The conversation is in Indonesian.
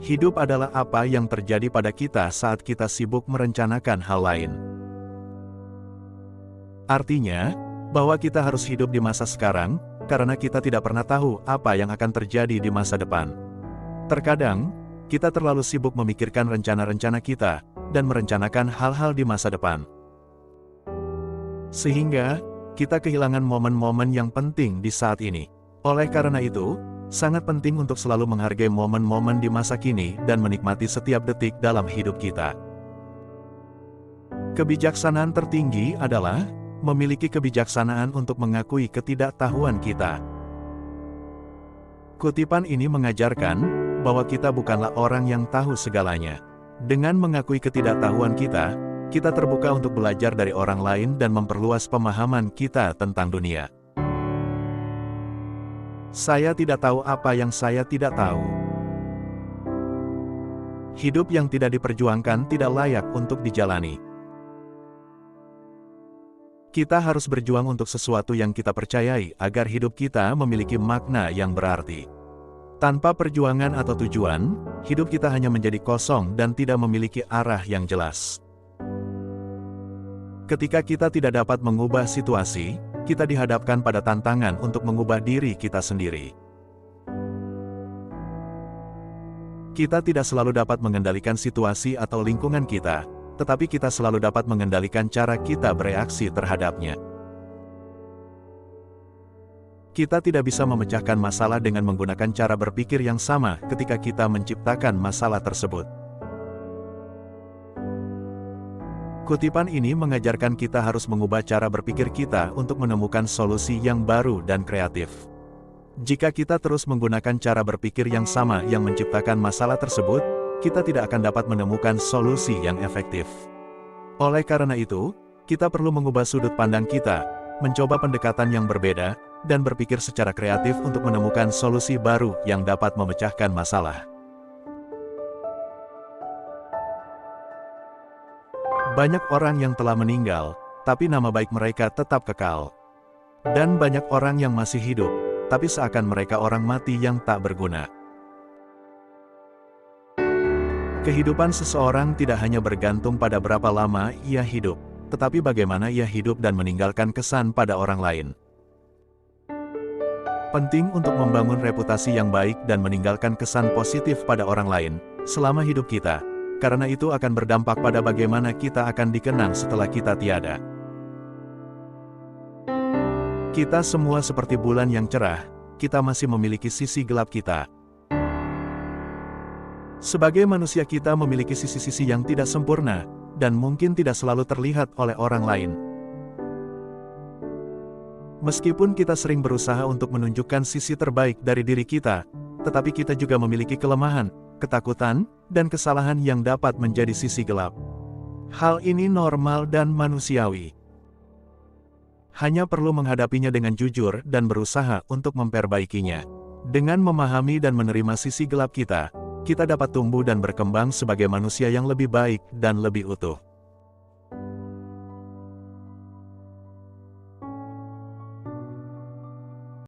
Hidup adalah apa yang terjadi pada kita saat kita sibuk merencanakan hal lain. Artinya, bahwa kita harus hidup di masa sekarang, karena kita tidak pernah tahu apa yang akan terjadi di masa depan. Terkadang, kita terlalu sibuk memikirkan rencana-rencana kita, dan merencanakan hal-hal di masa depan. Sehingga, kita kehilangan momen-momen yang penting di saat ini. Oleh karena itu, sangat penting untuk selalu menghargai momen-momen di masa kini dan menikmati setiap detik dalam hidup kita. Kebijaksanaan tertinggi adalah memiliki kebijaksanaan untuk mengakui ketidaktahuan kita. Kutipan ini mengajarkan bahwa kita bukanlah orang yang tahu segalanya. Dengan mengakui ketidaktahuan kita, kita terbuka untuk belajar dari orang lain dan memperluas pemahaman kita tentang dunia. Saya tidak tahu apa yang saya tidak tahu. Hidup yang tidak diperjuangkan tidak layak untuk dijalani. Kita harus berjuang untuk sesuatu yang kita percayai agar hidup kita memiliki makna yang berarti. Tanpa perjuangan atau tujuan, hidup kita hanya menjadi kosong dan tidak memiliki arah yang jelas. Ketika kita tidak dapat mengubah situasi, kita dihadapkan pada tantangan untuk mengubah diri kita sendiri. Kita tidak selalu dapat mengendalikan situasi atau lingkungan kita, tetapi kita selalu dapat mengendalikan cara kita bereaksi terhadapnya. Kita tidak bisa memecahkan masalah dengan menggunakan cara berpikir yang sama ketika kita menciptakan masalah tersebut. Kutipan ini mengajarkan kita harus mengubah cara berpikir kita untuk menemukan solusi yang baru dan kreatif. Jika kita terus menggunakan cara berpikir yang sama yang menciptakan masalah tersebut, kita tidak akan dapat menemukan solusi yang efektif. Oleh karena itu, kita perlu mengubah sudut pandang kita, mencoba pendekatan yang berbeda, dan berpikir secara kreatif untuk menemukan solusi baru yang dapat memecahkan masalah. Banyak orang yang telah meninggal, tapi nama baik mereka tetap kekal. Dan banyak orang yang masih hidup, tapi seakan mereka orang mati yang tak berguna. Kehidupan seseorang tidak hanya bergantung pada berapa lama ia hidup, tetapi bagaimana ia hidup dan meninggalkan kesan pada orang lain. Penting untuk membangun reputasi yang baik dan meninggalkan kesan positif pada orang lain selama hidup kita, karena itu akan berdampak pada bagaimana kita akan dikenang setelah kita tiada. Kita semua seperti bulan yang cerah, kita masih memiliki sisi gelap kita. Sebagai manusia kita memiliki sisi-sisi yang tidak sempurna, dan mungkin tidak selalu terlihat oleh orang lain. Meskipun kita sering berusaha untuk menunjukkan sisi terbaik dari diri kita, tetapi kita juga memiliki kelemahan, ketakutan, dan kesalahan yang dapat menjadi sisi gelap. Hal ini normal dan manusiawi. Hanya perlu menghadapinya dengan jujur dan berusaha untuk memperbaikinya. Dengan memahami dan menerima sisi gelap kita dapat tumbuh dan berkembang sebagai manusia yang lebih baik dan lebih utuh.